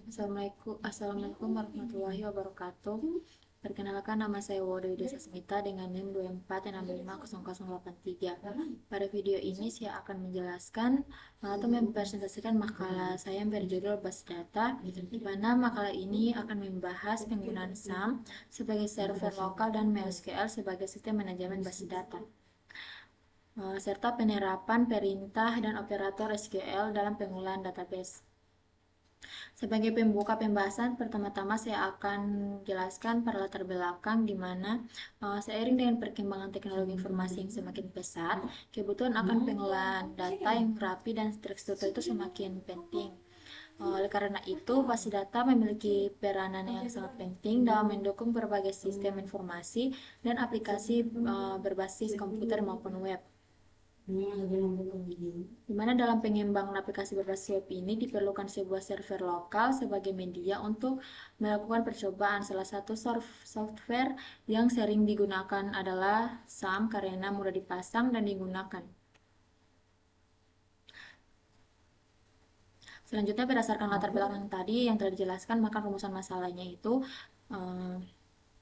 Assalamualaikum warahmatullahi wabarakatuh. Perkenalkan, nama saya Wodo Yudhisa Smita dengan NIM 24650083. Pada video ini saya akan menjelaskan atau mempresentasikan makalah saya yang berjudul Base Data, di mana makalah ini akan membahas penggunaan SAM sebagai server lokal dan MySQL sebagai sistem manajemen base data, serta penerapan perintah dan operator SQL dalam pengolahan database. Sebagai pembuka pembahasan, pertama-tama saya akan jelaskan pada latar belakang di mana seiring dengan perkembangan teknologi informasi yang semakin pesat, kebutuhan akan pengolahan data yang rapi dan terstruktur itu semakin penting. Oleh karena itu, base data memiliki peranan yang sangat penting dalam mendukung berbagai sistem informasi dan aplikasi berbasis komputer maupun web. Di mana dalam pengembangan aplikasi berbasis web ini diperlukan sebuah server lokal sebagai media untuk melakukan percobaan. Salah satu software yang sering digunakan adalah SAM karena mudah dipasang dan digunakan. Selanjutnya, berdasarkan latar belakang tadi yang telah dijelaskan, maka rumusan masalahnya itu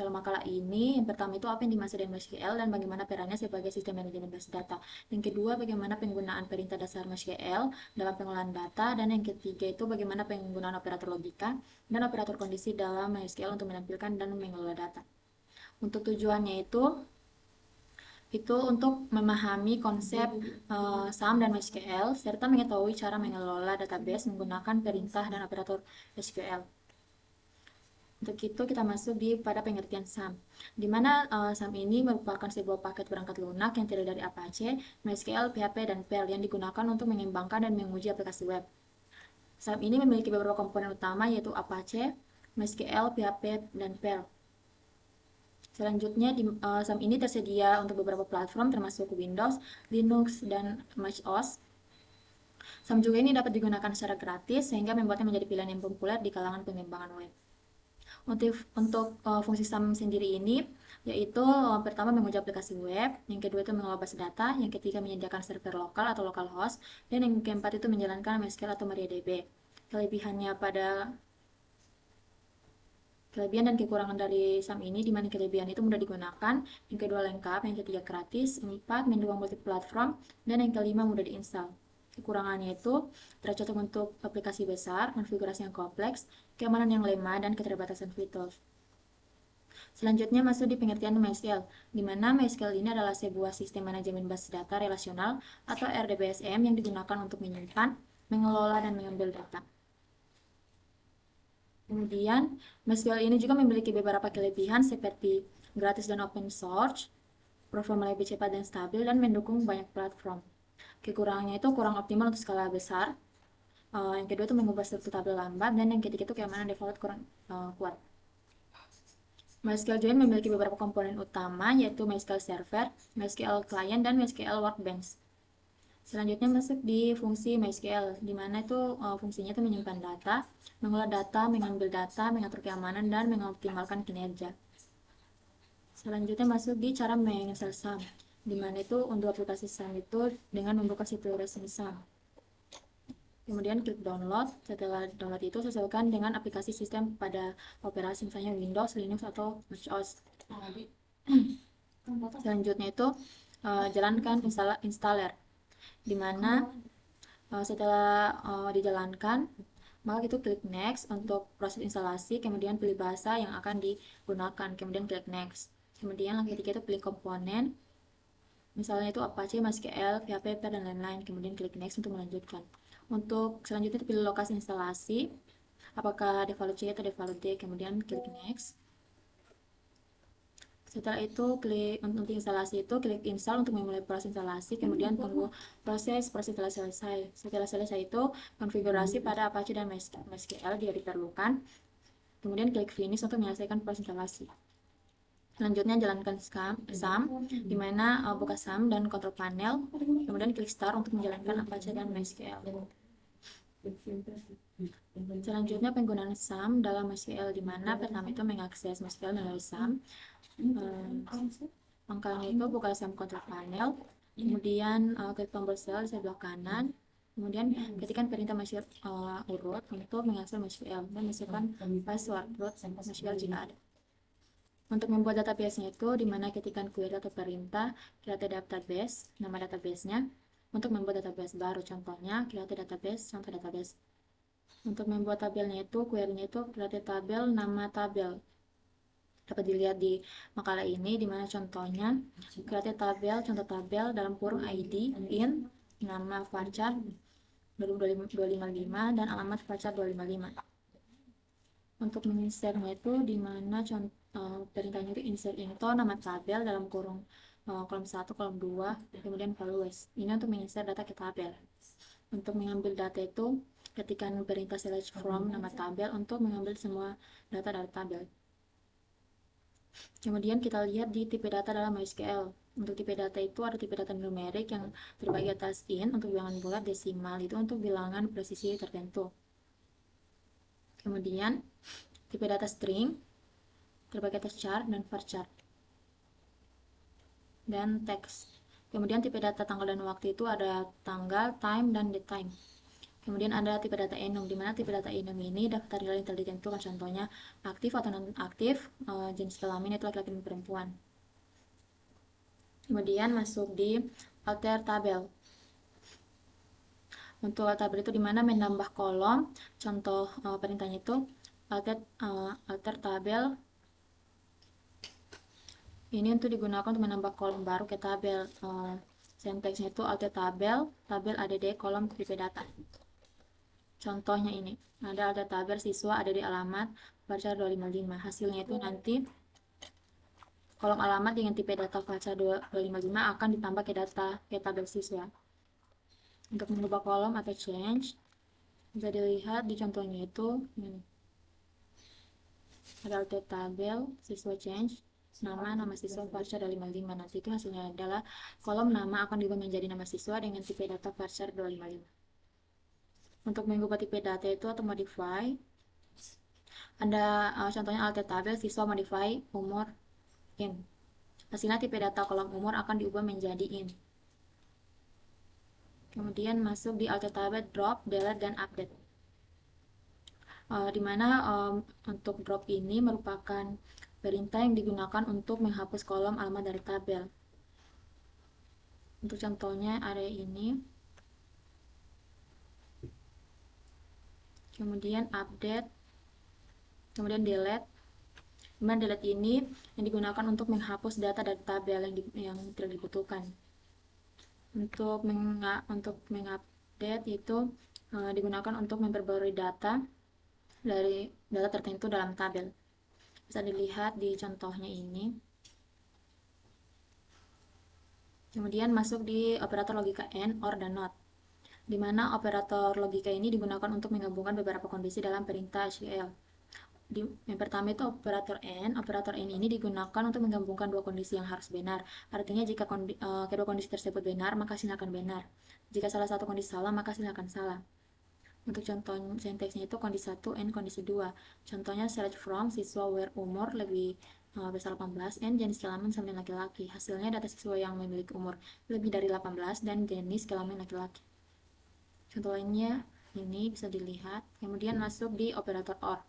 dalam makalah ini, yang pertama itu apa yang dimaksud dengan MySQL dan bagaimana perannya sebagai sistem manajemen base data. Yang kedua, bagaimana penggunaan perintah dasar MySQL dalam pengolahan data. Dan yang ketiga itu bagaimana penggunaan operator logika dan operator kondisi dalam MySQL untuk menampilkan dan mengelola data. Untuk tujuannya itu untuk memahami konsep SAM dan MySQL serta mengetahui cara mengelola database menggunakan perintah dan operator SQL. Untuk itu kita masuk pada pengertian SAM, di mana SAM ini merupakan sebuah paket perangkat lunak yang terdiri dari Apache, MySQL, PHP, dan Perl yang digunakan untuk mengembangkan dan menguji aplikasi web. SAM ini memiliki beberapa komponen utama yaitu Apache, MySQL, PHP, dan Perl. Selanjutnya, SAM ini tersedia untuk beberapa platform termasuk Windows, Linux, dan Mac OS. SAM juga ini dapat digunakan secara gratis sehingga membuatnya menjadi pilihan yang populer di kalangan pengembangan web. Untuk fungsi SAM sendiri ini, yaitu pertama menguji aplikasi web, yang kedua itu mengolah base data, yang ketiga menyediakan server lokal atau local host, dan yang keempat itu menjalankan MySQL atau MariaDB. Kelebihan dan kekurangan dari SAM ini, di mana kelebihan itu mudah digunakan, yang kedua lengkap, yang ketiga gratis, yang keempat mendukung multi-platform, dan yang kelima mudah diinstal. Kekurangannya itu tercocok untuk aplikasi besar, konfigurasi yang kompleks, keamanan yang lemah, dan keterbatasan fitur. Selanjutnya masuk di pengertian MySQL, di mana MySQL ini adalah sebuah sistem manajemen base data relasional atau RDBSM yang digunakan untuk menyimpan, mengelola, dan mengambil data. Kemudian, MySQL ini juga memiliki beberapa kelebihan seperti gratis dan open source, performa lebih cepat dan stabil, dan mendukung banyak platform. Kekurangannya itu kurang optimal untuk skala besar. Yang kedua itu mengubah struktur tabel lambat, dan yang ketiga itu keamanan default kurang kuat. MySQL Join memiliki beberapa komponen utama, yaitu MySQL Server, MySQL Client, dan MySQL Workbench. Selanjutnya masuk di fungsi MySQL, di mana itu fungsinya itu menyimpan data, mengolah data, mengambil data, mengatur keamanan, dan mengoptimalkan kinerja. Selanjutnya masuk di cara menginstal SAM, di mana itu untuk aplikasi SAM itu dengan membuka situs resmi SAM. Kemudian klik download. Setelah download itu sesuaikan dengan aplikasi sistem pada operasi misalnya Windows, Linux, atau Mac OS. Selanjutnya itu jalankan installer, di mana setelah dijalankan, maka itu klik next untuk proses instalasi, kemudian pilih bahasa yang akan digunakan, kemudian klik next. Kemudian langkah ketiga itu pilih komponen, misalnya itu Apache, MySQL, PHP, Perl, dan lain-lain, kemudian klik next untuk melanjutkan. Untuk selanjutnya itu pilih lokasi instalasi, apakah default C atau default D, kemudian klik next. Setelah itu, untuk instalasi itu, klik install untuk memulai proses instalasi, kemudian tunggu proses telah selesai. Setelah selesai itu, konfigurasi pada Apache dan MySQL dia diperlukan, kemudian klik finish untuk menyelesaikan proses instalasi. Selanjutnya, jalankan SAM, di mana buka SAM dan kontrol panel, kemudian klik start untuk menjalankan Apache dan MySQL. Selanjutnya, penggunaan SAM dalam MySQL, di mana pertama itu mengakses MySQL melalui SAM. Langkahnya itu buka SAM control panel, kemudian klik tombol sel di sebelah kanan, Kemudian ketikkan perintah urut untuk menginstall MySQL dan masukkan password root MySQL jika ada. Untuk membuat database-nya itu, dimana ketikkan query atau perintah create database, nama database-nya. Untuk membuat database baru, contohnya create database, contoh database. Untuk membuat tabelnya itu, query-nya itu create tabel, nama tabel. Dapat dilihat di makalah ini, dimana contohnya create tabel, contoh tabel dalam kurung ID, in, nama varchar 255 dan alamat varchar 255. Untuk menginsertnya itu dimana perintahnya itu insert into nama tabel dalam kurung kolom 1, kolom 2, kemudian values. Ini untuk menginsert data ke tabel. Untuk mengambil data itu, ketikkan perintah select from nama tabel untuk mengambil semua data dari tabel. Kemudian kita lihat di tipe data dalam MySQL. Untuk tipe data itu ada tipe data numerik yang terbagi atas int untuk bilangan bulat, desimal itu untuk bilangan presisi tertentu. Kemudian tipe data string terbagi atas char dan varchar dan teks. Kemudian tipe data tanggal dan waktu itu ada tanggal, time, dan datetime. Kemudian ada tipe data enum, di mana tipe data enum ini daftar nilai yang telah ditentukan, contohnya aktif atau non aktif, jenis kelamin itu laki-laki dan perempuan. Kemudian masuk di alter tabel. Untuk alter tabel itu dimana menambah kolom, contoh perintahnya itu alter tabel. Ini untuk digunakan untuk menambah kolom baru ke tabel. Sintaksnya itu alter tabel, tabel add kolom tipe data. Contohnya ini, ada alter tabel siswa ada di alamat varchar 255. Hasilnya itu nanti kolom alamat dengan tipe data varchar 255 akan ditambah ke data ke tabel siswa. Untuk mengubah kolom atau change, bisa dilihat di contohnya itu ini. Ada alter tabel siswa change nama siswa varchar 255. Nanti itu hasilnya adalah kolom nama akan diubah menjadi nama siswa dengan tipe data varchar 255. Untuk mengubah tipe data itu atau modify, ada contohnya alter tabel siswa modify umur in. Hasilnya tipe data kolom umur akan diubah menjadi in. Kemudian masuk di alter tabel drop, delete, dan update. Dimana untuk drop ini merupakan perintah yang digunakan untuk menghapus kolom alamat dari tabel. Untuk contohnya area ini. Kemudian update, kemudian delete. Kemudian delete ini yang digunakan untuk menghapus data dari tabel yang tidak dibutuhkan. Untuk mengupdate itu digunakan untuk memperbarui data dari data tertentu dalam tabel. Bisa dilihat di contohnya ini. Kemudian masuk di operator logika AND, OR, dan NOT, di mana operator logika ini digunakan untuk menggabungkan beberapa kondisi dalam perintah SQL. Yang pertama itu operator AND. Operator AND ini digunakan untuk menggabungkan dua kondisi yang harus benar. Artinya jika kedua kondisi tersebut benar, maka silakan benar. Jika salah satu kondisi salah, maka silakan salah. Untuk contoh sintaksnya itu kondisi 1 and kondisi 2. Contohnya select from siswa where umur lebih besar 18 and jenis kelamin sama laki-laki. Hasilnya data siswa yang memiliki umur lebih dari 18 dan jenis kelamin laki-laki. Contoh lainnya ini bisa dilihat. Kemudian masuk di operator OR.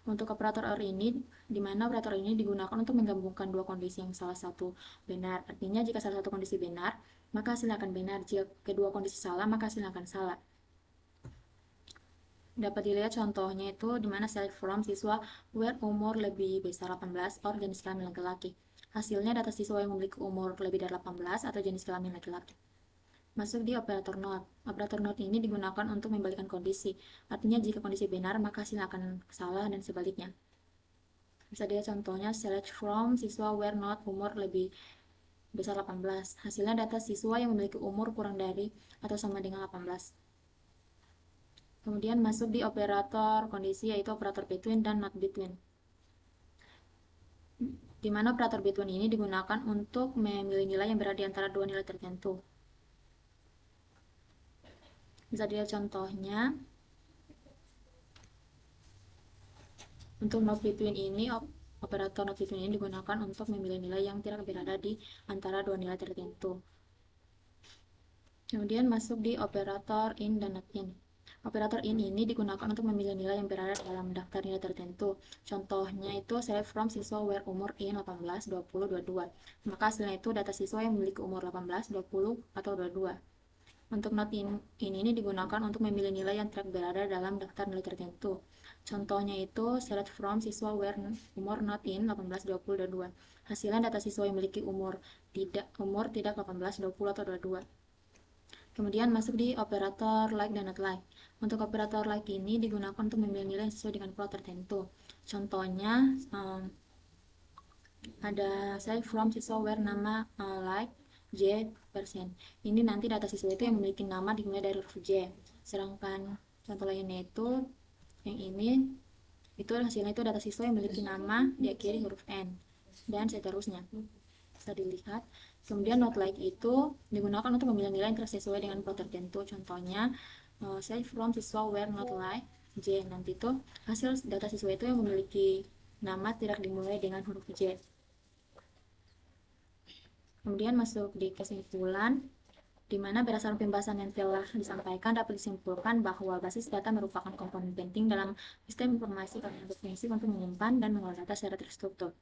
Untuk operator OR ini, di mana operator ini digunakan untuk menggabungkan dua kondisi yang salah satu benar. Artinya jika salah satu kondisi benar, maka hasilnya akan benar. Jika kedua kondisi salah, maka hasilnya akan salah. Dapat dilihat contohnya itu di mana select from siswa where umur lebih besar 18 or jenis kelamin laki-laki. Hasilnya data siswa yang memiliki umur lebih dari 18 atau jenis kelamin laki-laki. Masuk di operator not. Operator not ini digunakan untuk membalikkan kondisi. Artinya jika kondisi benar, maka hasilnya akan salah dan sebaliknya. Bisa dilihat contohnya select from siswa where not umur lebih besar 18. Hasilnya data siswa yang memiliki umur kurang dari atau sama dengan 18. Kemudian masuk di operator kondisi yaitu operator between dan not between. Di mana operator between ini digunakan untuk memilih nilai yang berada di antara dua nilai tertentu. Bisa dilihat contohnya. Untuk not between ini, operator not between ini digunakan untuk memilih nilai yang tidak berada di antara dua nilai tertentu. Kemudian masuk di operator in dan not in. Operator in ini digunakan untuk memilih nilai yang berada dalam daftar nilai tertentu. Contohnya itu select from siswa where umur in 18, 20, 22. Maka hasilnya itu data siswa yang memiliki umur 18, 20, atau 22. Untuk not in ini digunakan untuk memilih nilai yang tidak berada dalam daftar nilai tertentu. Contohnya itu select from siswa where umur not in 18, 20, 22. Hasilnya data siswa yang memiliki umur tidak 18, 20, atau 22. Kemudian masuk di operator like dan not like. Untuk operator like ini digunakan untuk memilih nilai yang sesuai dengan plot tertentu. Contohnya ada select from siswa where nama like J%. Ini nanti data siswa itu yang memiliki nama dimulai dari huruf J. Sedangkan contoh lainnya itu yang ini itu hasilnya itu data siswa yang memiliki nama diakhiri huruf N dan seterusnya. Bisa dilihat. Kemudian not like itu digunakan untuk memilih nilai yang sesuai dengan plot tertentu. Contohnya select from siswa where not like J. Nanti itu hasil data siswa itu yang memiliki nama tidak dimulai dengan huruf J. Kemudian masuk di kesimpulan, di mana berdasarkan pembahasan yang telah disampaikan dapat disimpulkan bahwa basis data merupakan komponen penting dalam sistem informasi karena berfungsi untuk menyimpan dan mengolah data secara terstruktur.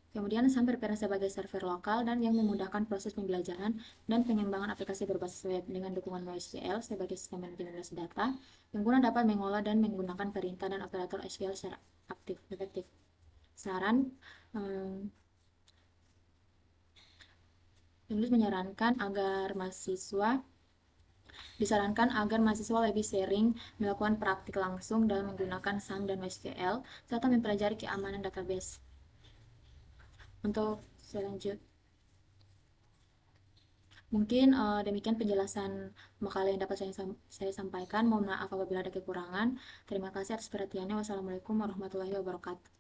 Kemudian SAM berperan sebagai server lokal dan yang memudahkan proses pembelajaran dan pengembangan aplikasi berbasis web dengan dukungan MySQL sebagai sistem manajemen data. Pengguna dapat mengolah dan menggunakan perintah dan operator SQL secara efektif. Saran, penulis disarankan agar mahasiswa lebih sering melakukan praktik langsung dalam menggunakan SAM dan MySQL serta mempelajari keamanan database. Untuk selanjutnya, mungkin demikian penjelasan makalah yang dapat saya sampaikan. Mohon maaf apabila ada kekurangan. Terima kasih atas perhatiannya. Wassalamualaikum warahmatullahi wabarakatuh.